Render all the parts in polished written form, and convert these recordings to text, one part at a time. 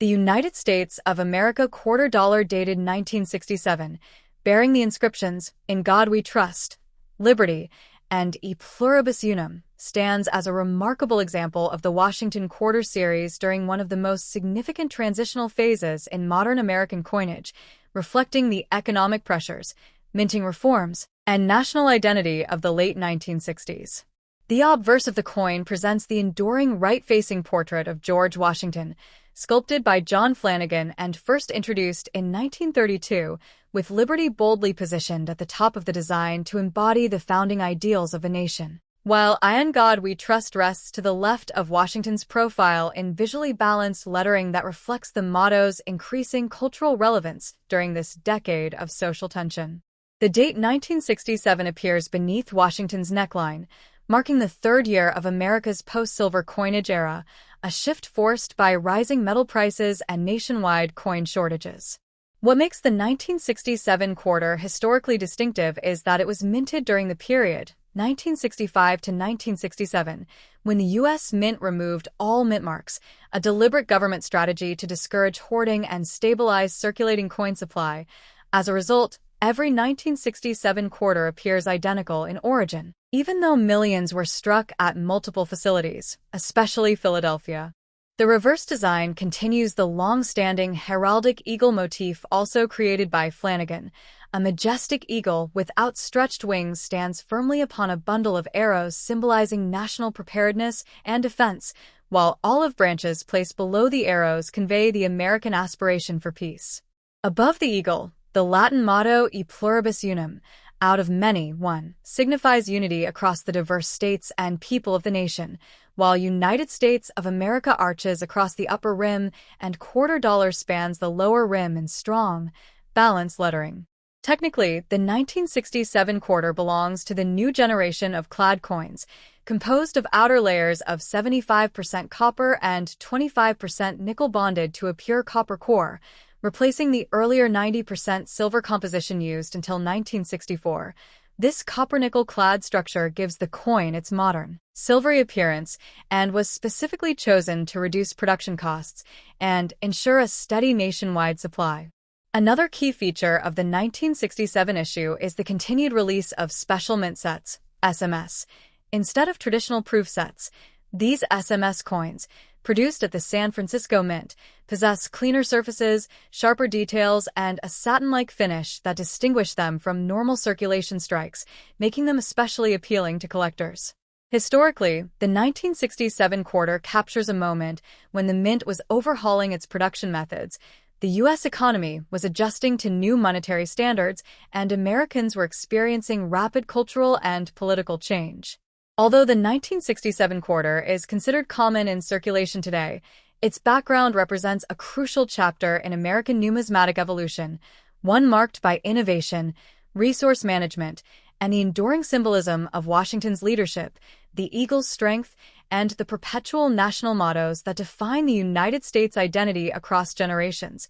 The United States of America quarter dollar dated 1967, bearing the inscriptions, "In God We Trust," "Liberty," and "E Pluribus Unum," stands as a remarkable example of the Washington Quarter Series during one of the most significant transitional phases in modern American coinage, reflecting the economic pressures, minting reforms, and national identity of the late 1960s. The obverse of the coin presents the enduring right-facing portrait of George Washington, sculpted by John Flanagan and first introduced in 1932, with liberty boldly positioned at the top of the design to embody the founding ideals of the nation. While "In God We Trust" rests to the left of Washington's profile in visually balanced lettering that reflects the motto's increasing cultural relevance during this decade of social tension. The date 1967 appears beneath Washington's neckline, marking the third year of America's post-silver coinage era, a shift forced by rising metal prices and nationwide coin shortages. What makes the 1967 quarter historically distinctive is that it was minted during the period, 1965 to 1967, when the U.S. Mint removed all mint marks, a deliberate government strategy to discourage hoarding and stabilize circulating coin supply. As a result, every 1967 quarter appears identical in origin, even though millions were struck at multiple facilities, especially Philadelphia. The reverse design continues the long-standing heraldic eagle motif also created by Flanagan. A majestic eagle with outstretched wings stands firmly upon a bundle of arrows symbolizing national preparedness and defense, while olive branches placed below the arrows convey the American aspiration for peace. Above the eagle, the Latin motto "E Pluribus Unum," out of many, one, signifies unity across the diverse states and people of the nation, while United States of America arches across the upper rim and quarter dollar spans the lower rim in strong, balanced lettering. Technically, the 1967 quarter belongs to the new generation of clad coins, composed of outer layers of 75% copper and 25% nickel bonded to a pure copper core, replacing the earlier 90% silver composition used until 1964. This copper-nickel clad structure gives the coin its modern, silvery appearance and was specifically chosen to reduce production costs and ensure a steady nationwide supply. Another key feature of the 1967 issue is the continued release of special mint sets, SMS. Instead of traditional proof sets, these SMS coins, produced at the San Francisco Mint, possess cleaner surfaces, sharper details, and a satin-like finish that distinguish them from normal circulation strikes, making them especially appealing to collectors. Historically, the 1967 quarter captures a moment when the Mint was overhauling its production methods. The U.S. economy was adjusting to new monetary standards, and Americans were experiencing rapid cultural and political change. Although the 1967 quarter is considered common in circulation today, its background represents a crucial chapter in American numismatic evolution, one marked by innovation, resource management, and the enduring symbolism of Washington's leadership, the eagle's strength, and the perpetual national mottos that define the United States' identity across generations.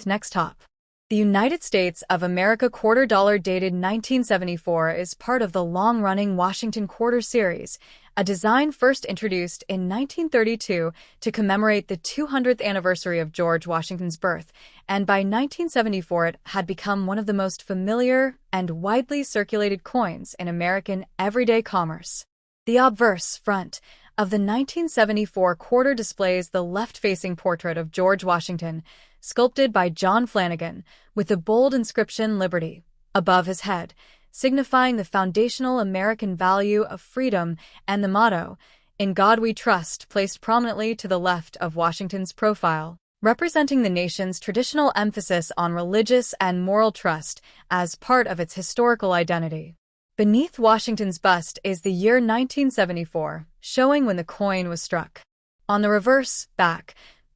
Next top. The United States of America quarter dollar dated 1974 is part of the long-running Washington Quarter Series, a design first introduced in 1932 to commemorate the 200th anniversary of George Washington's birth, and by 1974 it had become one of the most familiar and widely circulated coins in American everyday commerce. The obverse front of the 1974 quarter displays the left-facing portrait of George Washington, sculpted by John Flanagan, with the bold inscription "Liberty" above his head, signifying the foundational American value of freedom, and the motto, "In God We Trust," placed prominently to the left of Washington's profile, representing the nation's traditional emphasis on religious and moral trust as part of its historical identity. Beneath Washington's bust is the year 1974, showing when the coin was struck. On the reverse back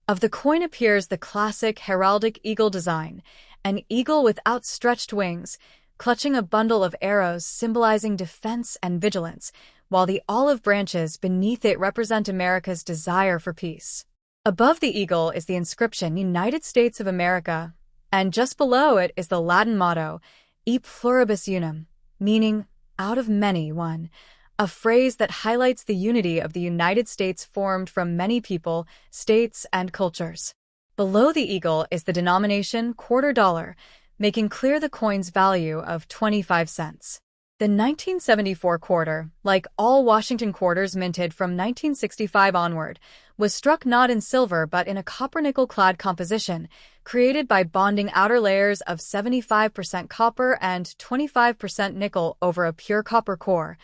of the coin appears the classic heraldic eagle design, an eagle with outstretched wings, clutching a bundle of arrows symbolizing defense and vigilance, while the olive branches beneath it represent America's desire for peace. Above the eagle is the inscription "United States of America," and just below it is the Latin motto, "E Pluribus Unum," meaning "out of many, one," a phrase that highlights the unity of the United States formed from many people, states, and cultures. Below the eagle is the denomination quarter dollar, making clear the coin's value of 25 cents. The 1974 quarter, like all Washington quarters minted from 1965 onward, was struck not in silver but in a copper-nickel clad composition, created by bonding outer layers of 75% copper and 25% nickel over a pure copper core.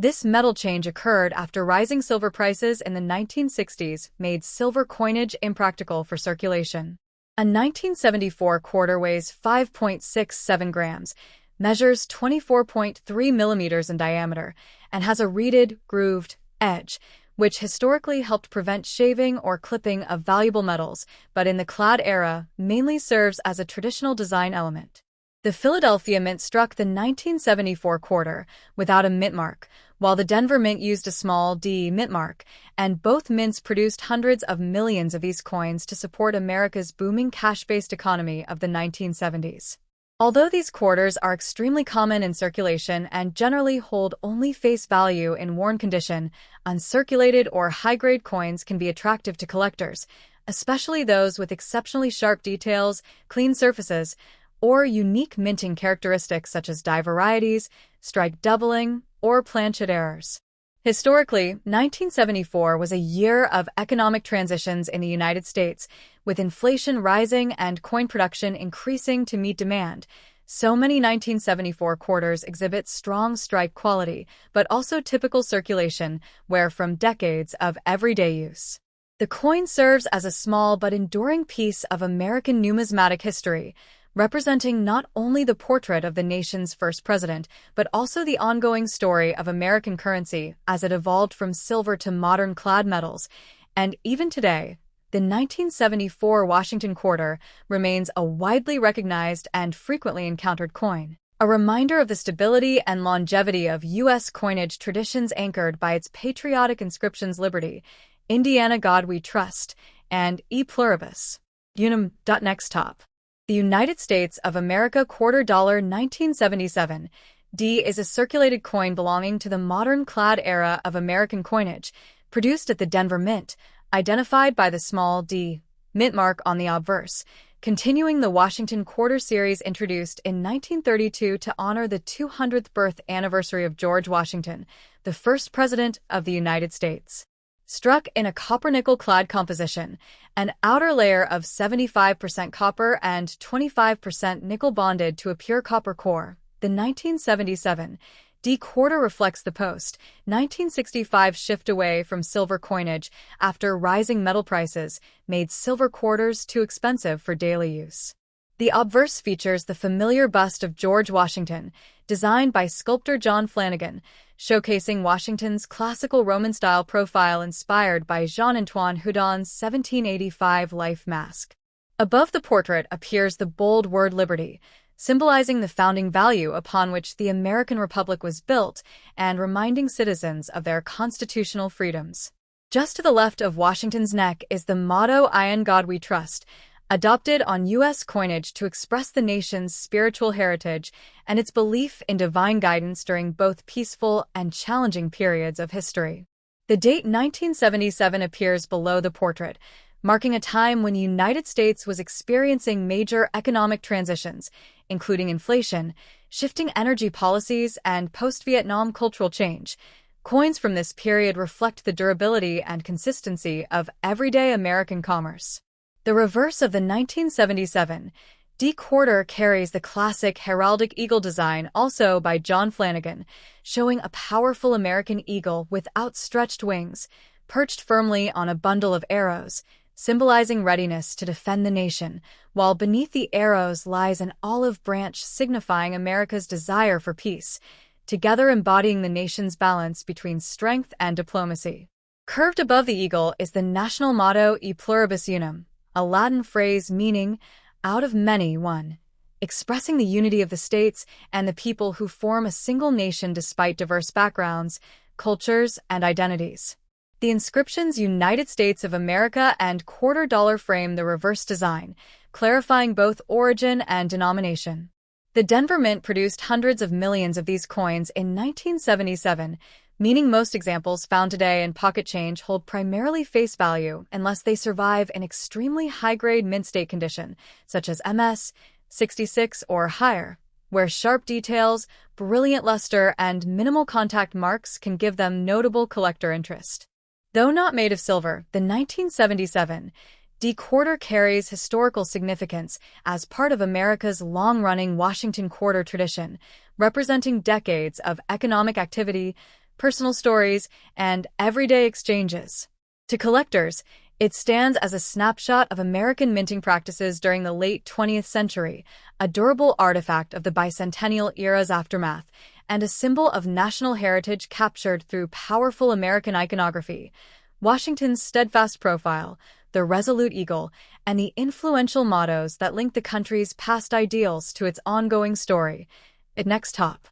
This metal change occurred after rising silver prices in the 1960s made silver coinage impractical for circulation. A 1974 quarter weighs 5.67 grams, measures 24.3 millimeters in diameter, and has a reeded, grooved edge, which historically helped prevent shaving or clipping of valuable metals, but in the clad era mainly serves as a traditional design element. The Philadelphia Mint struck the 1974 quarter without a mint mark, while the Denver Mint used a small d mint mark, and both mints produced hundreds of millions of these coins to support America's booming cash-based economy of the 1970s. Although these quarters are extremely common in circulation and generally hold only face value in worn condition, uncirculated or high-grade coins can be attractive to collectors, especially those with exceptionally sharp details, clean surfaces, or unique minting characteristics such as die varieties, strike doubling, or planchet errors. Historically, 1974 was a year of economic transitions in the United States, with inflation rising and coin production increasing to meet demand. So many 1974 quarters exhibit strong strike quality, but also typical circulation, wear from decades of everyday use. The coin serves as a small but enduring piece of American numismatic history, representing not only the portrait of the nation's first president, but also the ongoing story of American currency as it evolved from silver to modern clad metals. And even today, the 1974 Washington quarter remains a widely recognized and frequently encountered coin, a reminder of the stability and longevity of U.S. coinage traditions anchored by its patriotic inscriptions Liberty, Indiana God We Trust, and E Pluribus Unum. Next top. The United States of America quarter dollar 1977 D is a circulated coin belonging to the modern clad era of American coinage, produced at the Denver Mint, identified by the small d mint mark on the obverse, continuing the Washington quarter series introduced in 1932 to honor the 200th birth anniversary of George Washington, the first president of the United States. Struck in a copper-nickel clad composition, an outer layer of 75% copper and 25% nickel bonded to a pure copper core, the 1977 D quarter reflects the post-1965 shift away from silver coinage after rising metal prices made silver quarters too expensive for daily use. The obverse features the familiar bust of George Washington, designed by sculptor John Flanagan, showcasing Washington's classical Roman-style profile inspired by Jean-Antoine Houdon's 1785 life mask. Above the portrait appears the bold word Liberty, symbolizing the founding value upon which the American Republic was built and reminding citizens of their constitutional freedoms. Just to the left of Washington's neck is the motto In God We Trust, adopted on U.S. coinage to express the nation's spiritual heritage and its belief in divine guidance during both peaceful and challenging periods of history. The date 1977 appears below the portrait, marking a time when the United States was experiencing major economic transitions, including inflation, shifting energy policies, and post-Vietnam cultural change. Coins from this period reflect the durability and consistency of everyday American commerce. The reverse of the 1977 D quarter carries the classic heraldic eagle design, also by John Flanagan, showing a powerful American eagle with outstretched wings, perched firmly on a bundle of arrows, symbolizing readiness to defend the nation, while beneath the arrows lies an olive branch signifying America's desire for peace, together embodying the nation's balance between strength and diplomacy. Curved above the eagle is the national motto E Pluribus Unum, a Latin phrase meaning, out of many, one, expressing the unity of the states and the people who form a single nation despite diverse backgrounds, cultures, and identities. The inscriptions United States of America and quarter dollar frame the reverse design, clarifying both origin and denomination. The Denver Mint produced hundreds of millions of these coins in 1977, meaning most examples found today in pocket change hold primarily face value unless they survive an extremely high-grade mint state condition, such as MS, 66 or higher, where sharp details, brilliant luster, and minimal contact marks can give them notable collector interest. Though not made of silver, the 1977 D quarter carries historical significance as part of America's long-running Washington quarter tradition, representing decades of economic activity, personal stories, and everyday exchanges. To collectors, it stands as a snapshot of American minting practices during the late 20th century, a durable artifact of the bicentennial era's aftermath, and a symbol of national heritage captured through powerful American iconography. Washington's steadfast profile, the resolute eagle, and the influential mottos that link the country's past ideals to its ongoing story. Next top.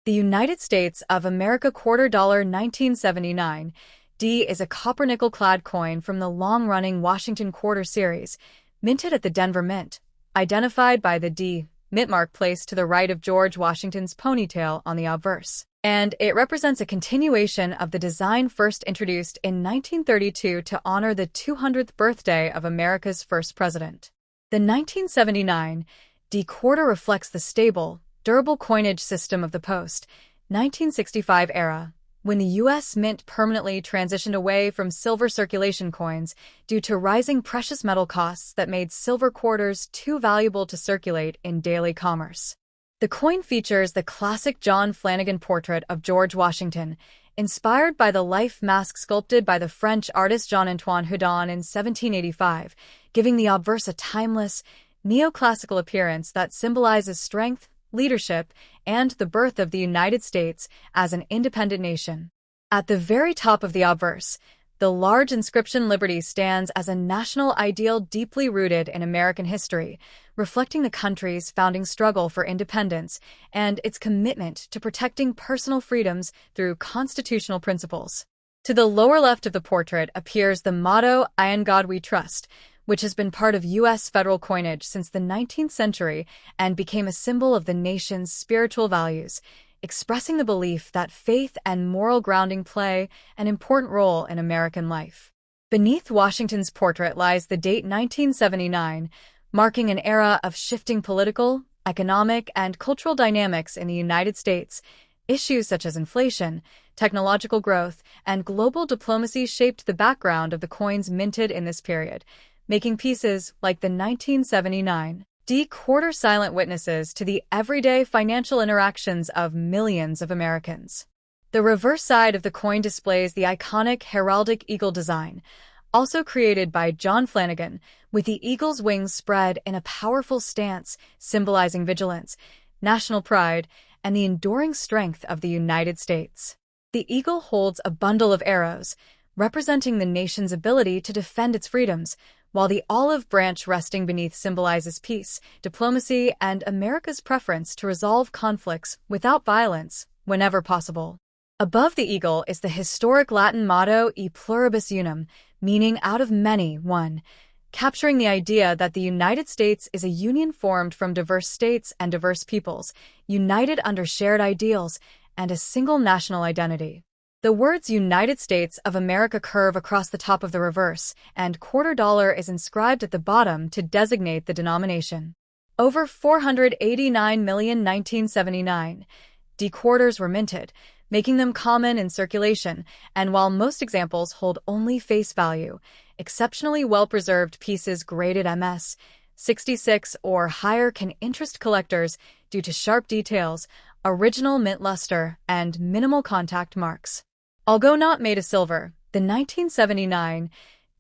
The United States of America $quarter 1979 D is a copper-nickel-clad coin from the long-running Washington Quarter series, minted at the Denver Mint, identified by the D mint mark placed to the right of George Washington's ponytail on the obverse. And it represents a continuation of the design first introduced in 1932 to honor the 200th birthday of America's first president. The 1979 D quarter reflects the stable, durable coinage system of the post-1965 era, when the U.S. Mint permanently transitioned away from silver circulation coins due to rising precious metal costs that made silver quarters too valuable to circulate in daily commerce. The coin features the classic John Flanagan portrait of George Washington, inspired by the life mask sculpted by the French artist Jean-Antoine Houdon in 1785, giving the obverse a timeless, neoclassical appearance that symbolizes strength, leadership, and the birth of the United States as an independent nation. At the very top of the obverse, the large inscription Liberty stands as a national ideal deeply rooted in American history, reflecting the country's founding struggle for independence and its commitment to protecting personal freedoms through constitutional principles. To the lower left of the portrait appears the motto, "In God We Trust," which has been part of U.S. federal coinage since the 19th century and became a symbol of the nation's spiritual values, expressing the belief that faith and moral grounding play an important role in American life. Beneath Washington's portrait lies the date 1979, marking an era of shifting political, economic, and cultural dynamics in the United States. Issues such as inflation, technological growth, and global diplomacy shaped the background of the coins minted in this period, making pieces like the 1979 D quarter silent witnesses to the everyday financial interactions of millions of Americans. The reverse side of the coin displays the iconic heraldic eagle design, also created by John Flanagan, with the eagle's wings spread in a powerful stance symbolizing vigilance, national pride, and the enduring strength of the United States. The eagle holds a bundle of arrows, representing the nation's ability to defend its freedoms, while the olive branch resting beneath symbolizes peace, diplomacy, and America's preference to resolve conflicts without violence whenever possible. Above the eagle is the historic Latin motto E pluribus unum, meaning out of many, one, capturing the idea that the United States is a union formed from diverse states and diverse peoples, united under shared ideals and a single national identity. The words United States of America curve across the top of the reverse, and $quarter is inscribed at the bottom to designate the denomination. Over 489 million 1979 D quarters were minted, making them common in circulation, and while most examples hold only face value, exceptionally well-preserved pieces graded MS, 66 or higher can interest collectors due to sharp details, original mint luster, and minimal contact marks. Although not made of silver, the 1979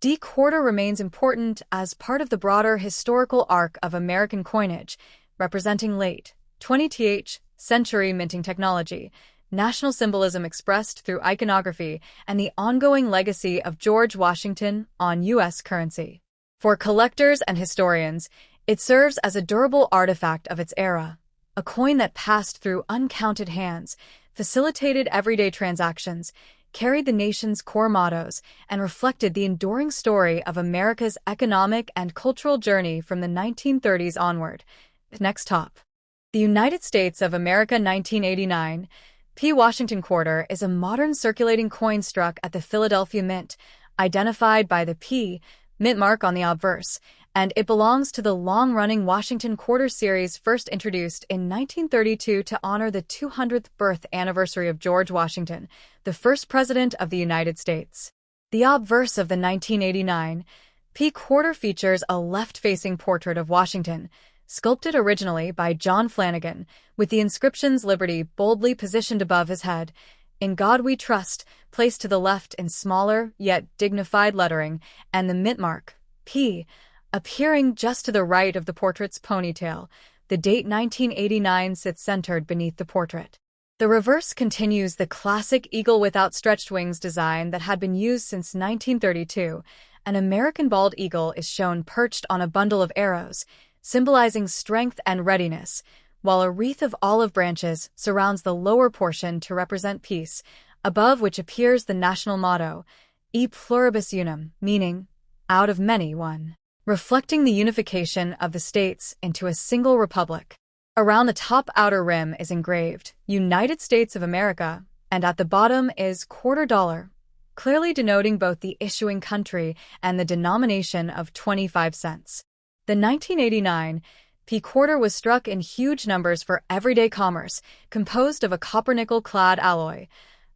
D quarter remains important as part of the broader historical arc of American coinage, representing late 20th century minting technology, national symbolism expressed through iconography, and the ongoing legacy of George Washington on U.S. currency. For collectors and historians, it serves as a durable artifact of its era, a coin that passed through uncounted hands, facilitated everyday transactions, carried the nation's core mottos, and reflected the enduring story of America's economic and cultural journey from the 1930s onward. Next top. The United States of America 1989 P. Washington quarter is a modern circulating coin struck at the Philadelphia Mint, identified by the P. Mint mark on the obverse, and it belongs to the long-running Washington quarter series first introduced in 1932 to honor the 200th birth anniversary of George Washington, the first president of the United States. The obverse of the 1989 P. quarter features a left-facing portrait of Washington, sculpted originally by John Flanagan, with the inscriptions Liberty boldly positioned above his head, In God We Trust, placed to the left in smaller, yet dignified lettering, and the mint mark, P, appearing just to the right of the portrait's ponytail. The date 1989 sits centered beneath the portrait. The reverse continues the classic eagle with outstretched wings design that had been used since 1932. An American bald eagle is shown perched on a bundle of arrows, symbolizing strength and readiness, while a wreath of olive branches surrounds the lower portion to represent peace, above which appears the national motto, E pluribus unum, meaning, out of many one, reflecting the unification of the states into a single republic. Around the top outer rim is engraved, United States of America, and at the bottom is quarter dollar, clearly denoting both the issuing country and the denomination of 25 cents. The 1989 P quarter was struck in huge numbers for everyday commerce, composed of a copper-nickel-clad alloy,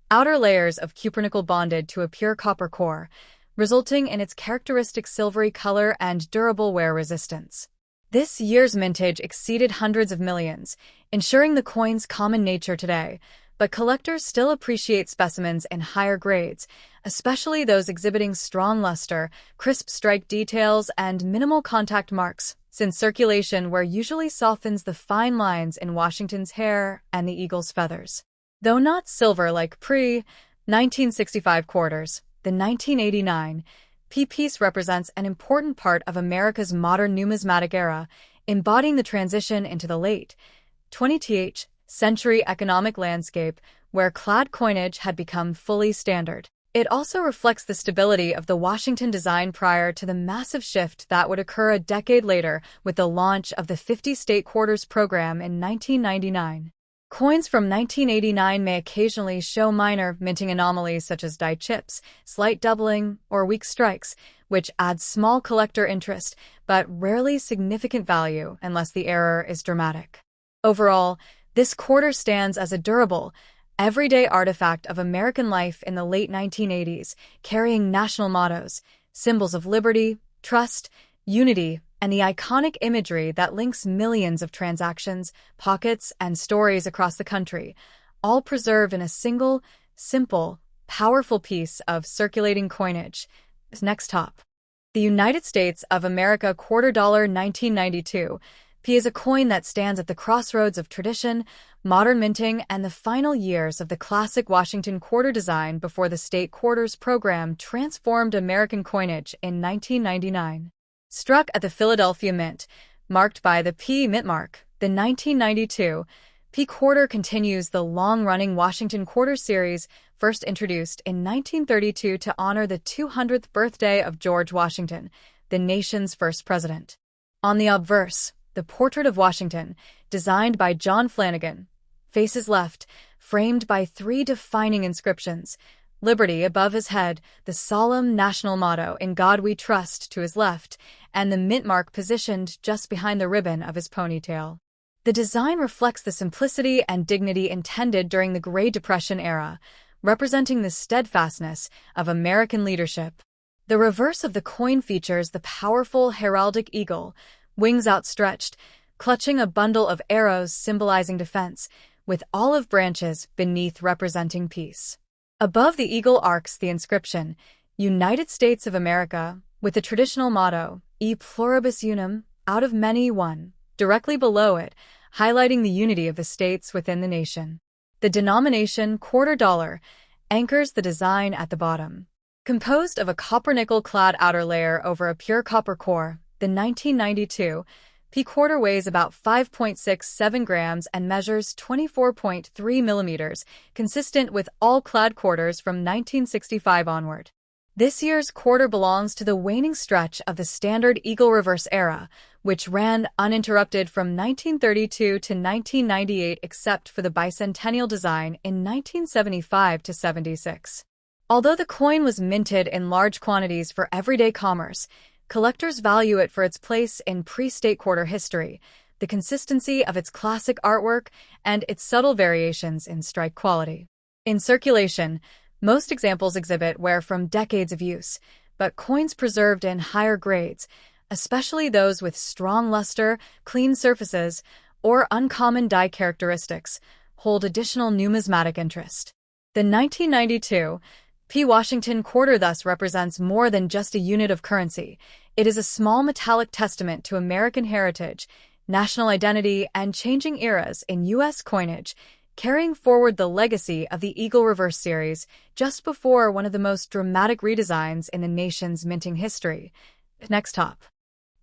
outer layers of cupronickel bonded to a pure copper core, resulting in its characteristic silvery color and durable wear resistance. This year's mintage exceeded hundreds of millions, ensuring the coin's common nature today, but collectors still appreciate specimens in higher grades, especially those exhibiting strong luster, crisp strike details, and minimal contact marks, since circulation wear usually softens the fine lines in Washington's hair and the eagle's feathers. Though not silver like pre-1965 quarters, the 1989 P piece represents an important part of America's modern numismatic era, embodying the transition into the late 20th century economic landscape where clad coinage had become fully standard. It also reflects the stability of the Washington design prior to the massive shift that would occur a decade later with the launch of the 50 state quarters program in 1999. Coins from 1989 may occasionally show minor minting anomalies such as die chips, slight doubling, or weak strikes, which adds small collector interest, but rarely significant value unless the error is dramatic. Overall, this quarter stands as a durable, everyday artifact of American life in the late 1980s, carrying national mottos, symbols of liberty, trust, unity, and the iconic imagery that links millions of transactions, pockets, and stories across the country, all preserved in a single, simple, powerful piece of circulating coinage. Next top. The United States of America quarter dollar 1992 P is a coin that stands at the crossroads of tradition, modern minting, and the final years of the classic Washington quarter design before the state quarters program transformed American coinage in 1999. Struck at the Philadelphia Mint, marked by the P mint mark, the 1992 P quarter continues the long-running Washington quarter series first introduced in 1932 to honor the 200th birthday of George Washington, the nation's first president. On the obverse, the portrait of Washington, designed by John Flanagan, faces left, framed by three defining inscriptions: Liberty above his head, the solemn national motto, In God We Trust, to his left, and the mint mark positioned just behind the ribbon of his ponytail. The design reflects the simplicity and dignity intended during the Great Depression era, representing the steadfastness of American leadership. The reverse of the coin features the powerful heraldic eagle, wings outstretched, clutching a bundle of arrows symbolizing defense, with olive branches beneath representing peace. Above the eagle arcs the inscription, United States of America, with the traditional motto, E pluribus unum, out of many one, directly below it, highlighting the unity of the states within the nation. The denomination quarter dollar anchors the design at the bottom. Composed of a copper-nickel-clad outer layer over a pure copper core, the 1992 P quarter weighs about 5.67 grams and measures 24.3 millimeters, consistent with all clad quarters from 1965 onward. This year's quarter belongs to the waning stretch of the standard eagle reverse era, which ran uninterrupted from 1932 to 1998 except for the bicentennial design in 1975 to 76. Although the coin was minted in large quantities for everyday commerce, collectors value it for its place in pre-state quarter history, the consistency of its classic artwork, and its subtle variations in strike quality. In circulation, most examples exhibit wear from decades of use, but coins preserved in higher grades, especially those with strong luster, clean surfaces, or uncommon die characteristics, hold additional numismatic interest. The 1992 P. Washington quarter thus represents more than just a unit of currency. It is a small metallic testament to American heritage, national identity, and changing eras in U.S. coinage, carrying forward the legacy of the Eagle Reverse series just before one of the most dramatic redesigns in the nation's minting history. Next top.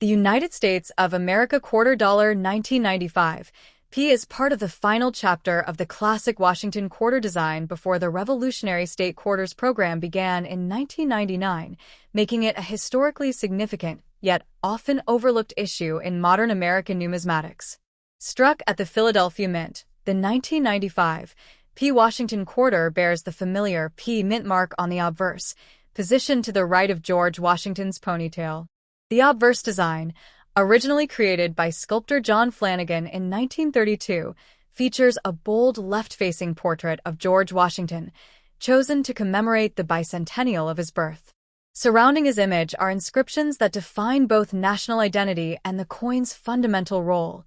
The United States of America quarter dollar 1995. P is part of the final chapter of the classic Washington quarter design before the Revolutionary State Quarters program began in 1999, making it a historically significant, yet often overlooked issue in modern American numismatics. Struck at the Philadelphia Mint, the 1995 P. Washington quarter bears the familiar P mint mark on the obverse, positioned to the right of George Washington's ponytail. The obverse design, originally created by sculptor John Flanagan in 1932, features a bold left-facing portrait of George Washington, chosen to commemorate the bicentennial of his birth. Surrounding his image are inscriptions that define both national identity and the coin's fundamental role.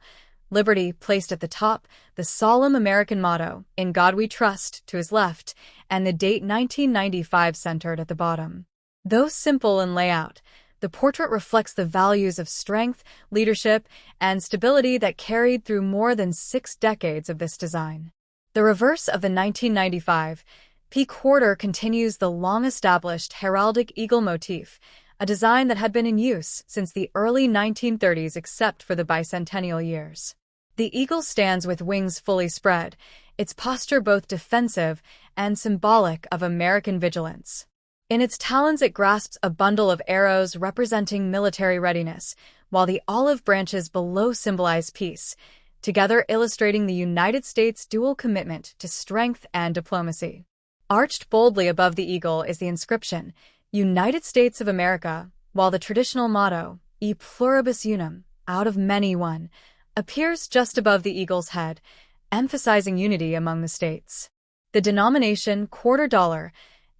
Liberty placed at the top, the solemn American motto, "In God We Trust," to his left, and the date 1995 centered at the bottom. Though simple in layout, the portrait reflects the values of strength, leadership, and stability that carried through more than 6 decades of this design. The reverse of the 1995 P quarter continues the long-established heraldic eagle motif, a design that had been in use since the early 1930s except for the bicentennial years. The eagle stands with wings fully spread, its posture both defensive and symbolic of American vigilance. In its talons it grasps a bundle of arrows representing military readiness, while the olive branches below symbolize peace, together illustrating the United States' dual commitment to strength and diplomacy. Arched boldly above the eagle is the inscription, "United States of America," while the traditional motto, "E pluribus unum," out of many one, appears just above the eagle's head, emphasizing unity among the states. The denomination quarter dollar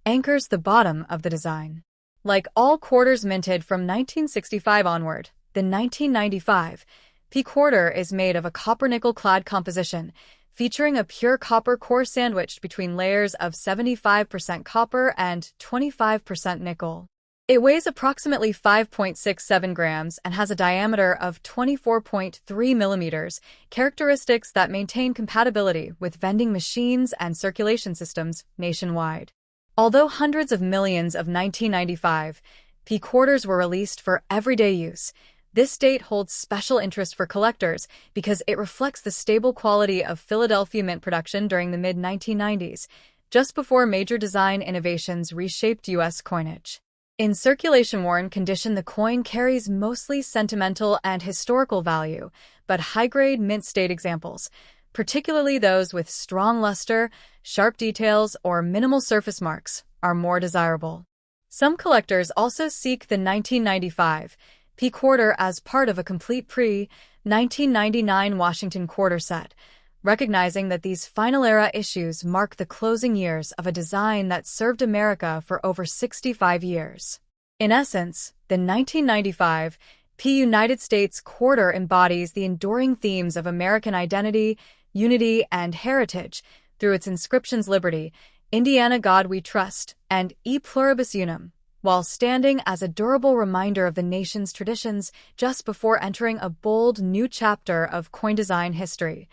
anchors the bottom of the design. Like all quarters minted from 1965 onward, the 1995 P quarter is made of a copper-nickel-clad composition, featuring a pure copper core sandwiched between layers of 75% copper and 25% nickel. It weighs approximately 5.67 grams and has a diameter of 24.3 millimeters, characteristics that maintain compatibility with vending machines and circulation systems nationwide. Although hundreds of millions of 1995 P quarters were released for everyday use, this date holds special interest for collectors because it reflects the stable quality of Philadelphia mint production during the mid-1990s, just before major design innovations reshaped U.S. coinage. In circulation-worn condition, the coin carries mostly sentimental and historical value, but high-grade mint state examples, particularly those with strong luster, sharp details, or minimal surface marks, are more desirable. Some collectors also seek the 1995 P quarter as part of a complete pre-1999 Washington quarter set, recognizing that these final-era issues mark the closing years of a design that served America for over 65 years. In essence, the 1995 P United States quarter embodies the enduring themes of American identity, unity, and heritage through its inscriptions Liberty, Indiana God We Trust, and E Pluribus Unum, while standing as a durable reminder of the nation's traditions just before entering a bold new chapter of coin design history.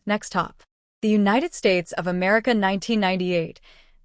Next top. The United States of America 1998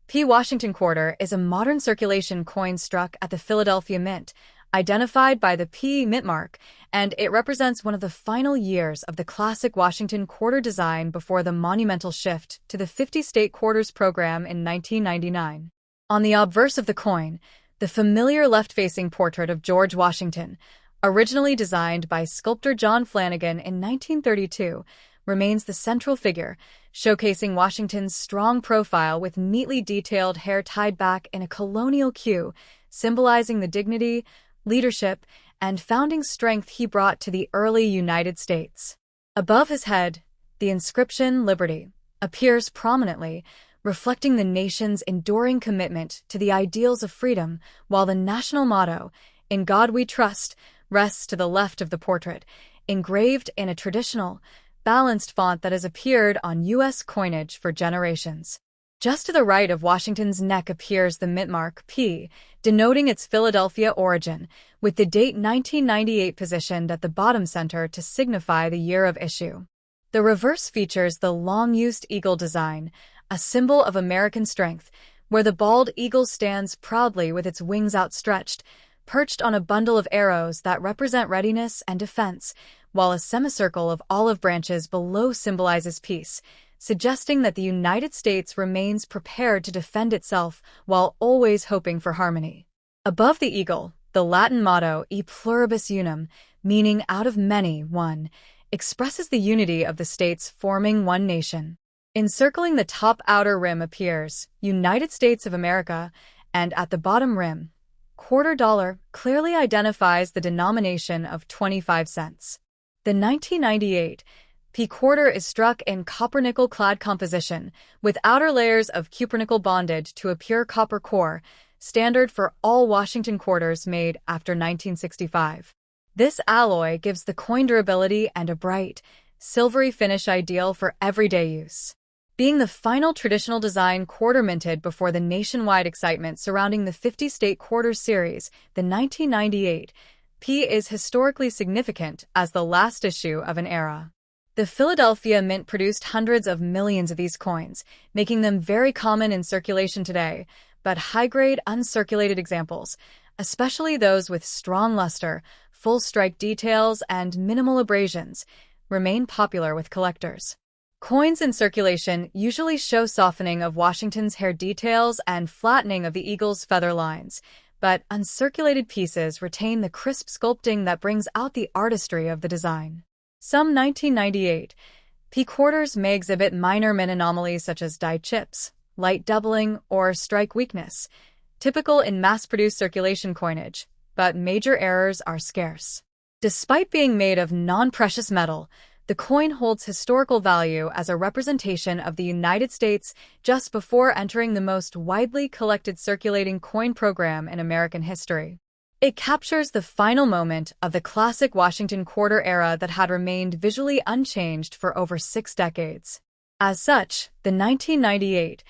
P Washington quarter is a modern circulation coin struck at the Philadelphia Mint, identified by the P mint mark, and it represents one of the final years of the classic Washington quarter design before the monumental shift to the 50-state quarters program in 1999. On the obverse of the coin, the familiar left-facing portrait of George Washington, Originally designed by sculptor John Flanagan in 1932, remains the central figure, showcasing Washington's strong profile with neatly detailed hair tied back in a colonial queue, symbolizing the dignity, leadership, and founding strength he brought to the early United States. Above his head, the inscription Liberty appears prominently, reflecting the nation's enduring commitment to the ideals of freedom, while the national motto, In God We Trust, rests to the left of the portrait, engraved in a traditional, balanced font that has appeared on U.S. coinage for generations. Just to the right of Washington's neck appears the mintmark P, denoting its Philadelphia origin, with the date 1998 positioned at the bottom center to signify the year of issue. The reverse features the long-used eagle design, a symbol of American strength, where the bald eagle stands proudly with its wings outstretched, perched on a bundle of arrows that represent readiness and defense, while a semicircle of olive branches below symbolizes peace, suggesting that the United States remains prepared to defend itself while always hoping for harmony. Above the eagle, the Latin motto E pluribus unum, meaning out of many, one, expresses the unity of the states forming one nation. Encircling the top outer rim appears United States of America, and at the bottom rim, quarter dollar clearly identifies the denomination of 25 cents. The 1998 P quarter is struck in copper-nickel-clad composition, with outer layers of cupronickel bonded to a pure copper core, standard for all Washington quarters made after 1965. This alloy gives the coin durability and a bright, silvery finish ideal for everyday use. Being the final traditional design quarter minted before the nationwide excitement surrounding the 50-state quarter series, the 1998 P is historically significant as the last issue of an era. The Philadelphia Mint produced hundreds of millions of these coins, making them very common in circulation today, but high-grade uncirculated examples, especially those with strong luster, full strike details, and minimal abrasions, remain popular with collectors. Coins in circulation usually show softening of Washington's hair details and flattening of the eagle's feather lines, but uncirculated pieces retain the crisp sculpting that brings out the artistry of the design. Some 1998 P quarters may exhibit minor mint anomalies such as die chips, light doubling, or strike weakness, typical in mass-produced circulation coinage, but major errors are scarce. Despite being made of non-precious metal, the coin holds historical value as a representation of the United States just before entering the most widely collected circulating coin program in American history. It captures the final moment of the classic Washington quarter era that had remained visually unchanged for over 6 decades. As such, the 1998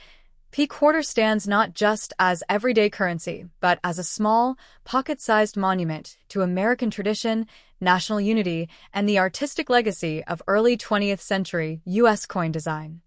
P quarter stands not just as everyday currency, but as a small, pocket-sized monument to American tradition, national unity, and the artistic legacy of early 20th century U.S. coin design.